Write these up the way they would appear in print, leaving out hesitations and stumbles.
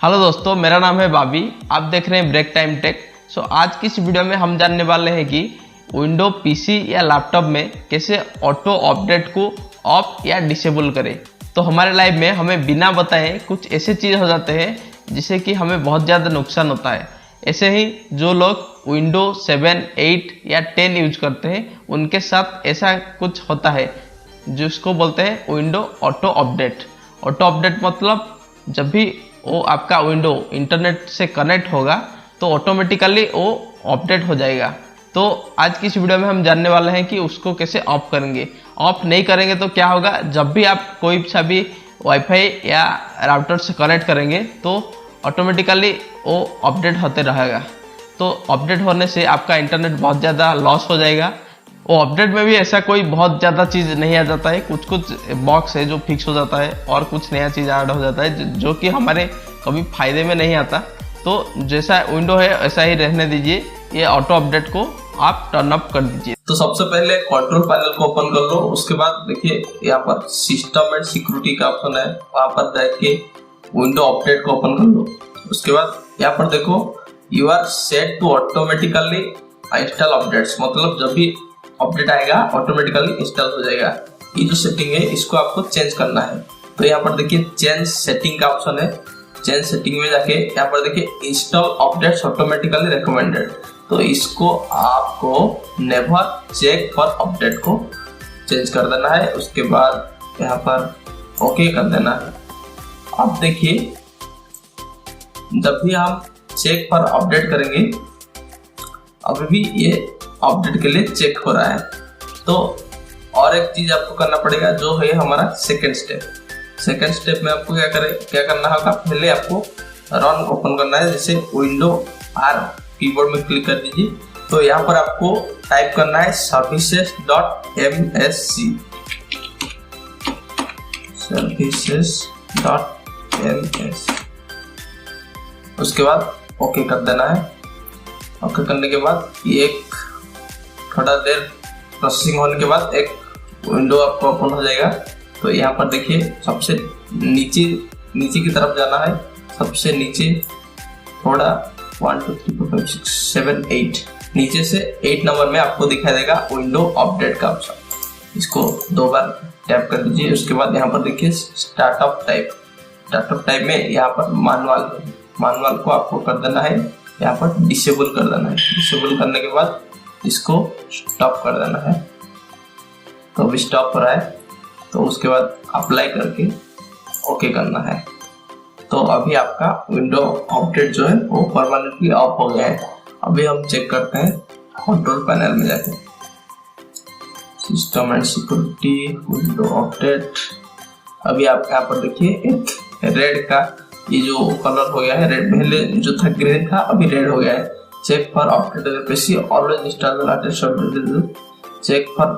Hello दोस्तों, मेरा नाम है बाबी। आप देख रहे हैं ब्रेक टाइम टेक। आज की इस वीडियो में हम जानने वाले हैं कि विंडो पीसी या लैपटॉप में कैसे ऑटो अपडेट को ऑफ या डिसेबल करें। तो हमारे लाइफ में हमें बिना बताए कुछ ऐसे चीज़ हो जाते हैं जिससे कि हमें बहुत ज़्यादा नुकसान होता है। ऐसे ही जो लोग विंडो 7, 8 या 10 यूज करते हैं उनके साथ ऐसा कुछ होता है जिसको बोलते हैं window auto update. Auto update मतलब जब भी वो आपका विंडो इंटरनेट से कनेक्ट होगा तो ऑटोमेटिकली वो अपडेट हो जाएगा। तो आज की इस वीडियो में हम जानने वाले हैं कि उसको कैसे ऑफ करेंगे। ऑफ नहीं करेंगे तो क्या होगा, जब भी आप कोई सा भी वाईफाई या राउटर से कनेक्ट करेंगे तो ऑटोमेटिकली वो अपडेट होते रहेगा। तो अपडेट होने से आपका इंटरनेट बहुत ज़्यादा लॉस हो जाएगा। वो अपडेट में भी ऐसा कोई बहुत ज़्यादा चीज़ नहीं आ जाता है, कुछ कुछ बॉक्स है जो फिक्स हो जाता है और कुछ नया चीज़ ऐड हो जाता है जो कि हमारे कभी फ़ायदे में नहीं आता। तो जैसा विंडो है ऐसा ही रहने दीजिए, ये ऑटो अपडेट को आप टर्न अप कर दीजिए। तो सबसे पहले कंट्रोल पैनल को ओपन कर लो। उसके बाद देखिए यहाँ पर सिस्टम एंड सिक्योरिटी का ऑप्शन है, वहाँ पर जाके के विंडो अपडेट को ओपन कर लो। उसके बाद यहाँ पर देखो you are set to automatically install updates, मतलब जब भी अपडेट आएगा ऑटोमेटिकली इंस्टॉल हो जाएगा। ये जो सेटिंग है इसको आपको चेंज करना है। तो यहाँ पर देखिए चेंज सेटिंग का ऑप्शन है। चेंज सेटिंग में जाके यहाँ पर देखिए इंस्टॉल अपडेट्स ऑटोमेटिकली रिकमेंडेड, तो इसको आपको नेवर चेक फॉर अपडेट को चेंज कर देना है। उसके बाद यहाँ पर ओके कर देना है। अब देखिए जब भी हम चेक फॉर अपडेट करेंगे अभी भी ये अपडेट के लिए चेक हो रहा है। तो और एक चीज आपको करना पड़ेगा जो है हमारा सेकंड स्टेप। सेकंड स्टेप में आपको क्या करना होगा, पहले आपको रन ओपन करना है। जैसे विंडो आर कीबोर्ड में क्लिक कर दीजिए। तो यहाँ पर आपको टाइप करना है services.msc उसके बाद ओके कर देना है। ओके करने के बाद ये एक थोड़ा देर प्रोसेसिंग होने के बाद एक विंडो आपको ओपन हो जाएगा। तो यहाँ पर देखिए सबसे नीचे की तरफ जाना है। सबसे नीचे थोड़ा 1 2 3 4 5 6 7 8 नीचे से 8 नंबर में आपको दिखाई देगा विंडो अपडेट का ऑप्शन। इसको 2 बार टैप कर दीजिए। उसके बाद यहाँ पर देखिए स्टार्टअप टाइप में यहाँ पर मैनुअल को आपको कर देना है, यहाँ पर डिसेबल कर देना है। डिसेबल करने के बाद इसको स्टॉप कर देना है। तो अभी स्टॉप हो रहा है, तो उसके बाद अप्लाई करके ओके करना है। तो अभी आपका विंडो अपडेट जो है वो परमानेंटली ऑफ हो गया है। अभी हम चेक करते हैं कंट्रोल पैनल में जाके system and security window update. अभी आप यहाँ पर देखिए एक रेड का ये जो कलर हो गया है, रेड पहले जो था ग्रीन था अभी रेड हो गया है। Check for update PC always install the latest update. Check for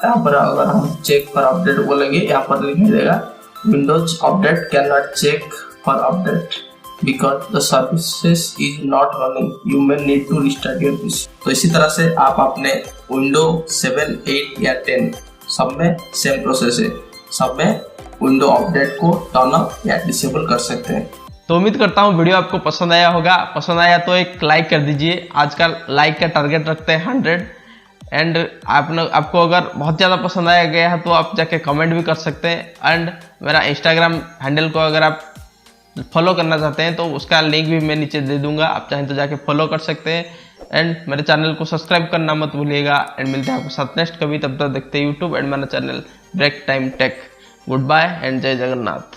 यहाँ पर अगर हम चेक फॉर अपडेट बोलेंगे यहाँ पर लिखा जाएगा Windows update can not check for update because the services is not running, you may need to restart your PC. तो इसी तरह से आप अपने विंडो 7, 8 या 10 सब में सेम प्रोसेस है, सब में विंडो अपडेट को टर्न अप या डिसेबल कर सकते हैं। तो उम्मीद करता हूँ वीडियो आपको पसंद आया होगा। पसंद आया तो एक लाइक कर दीजिए। आजकल लाइक का टारगेट रखते हैं 100। एंड आपको अगर बहुत ज़्यादा पसंद आया गया है तो आप जाके कमेंट भी कर सकते हैं। एंड मेरा इंस्टाग्राम हैंडल को अगर आप फॉलो करना चाहते हैं तो उसका लिंक भी मैं नीचे दे दूंगा, आप चाहें तो जाके फॉलो कर सकते हैं। एंड मेरे चैनल को सब्सक्राइब करना मत भूलिएगा। एंड मिलते हैं आपको साथ नेक्स्ट कभी, तब तक देखते हैं यूट्यूब एंड मेरा channel break time take. Goodbye and जय जगन्नाथ।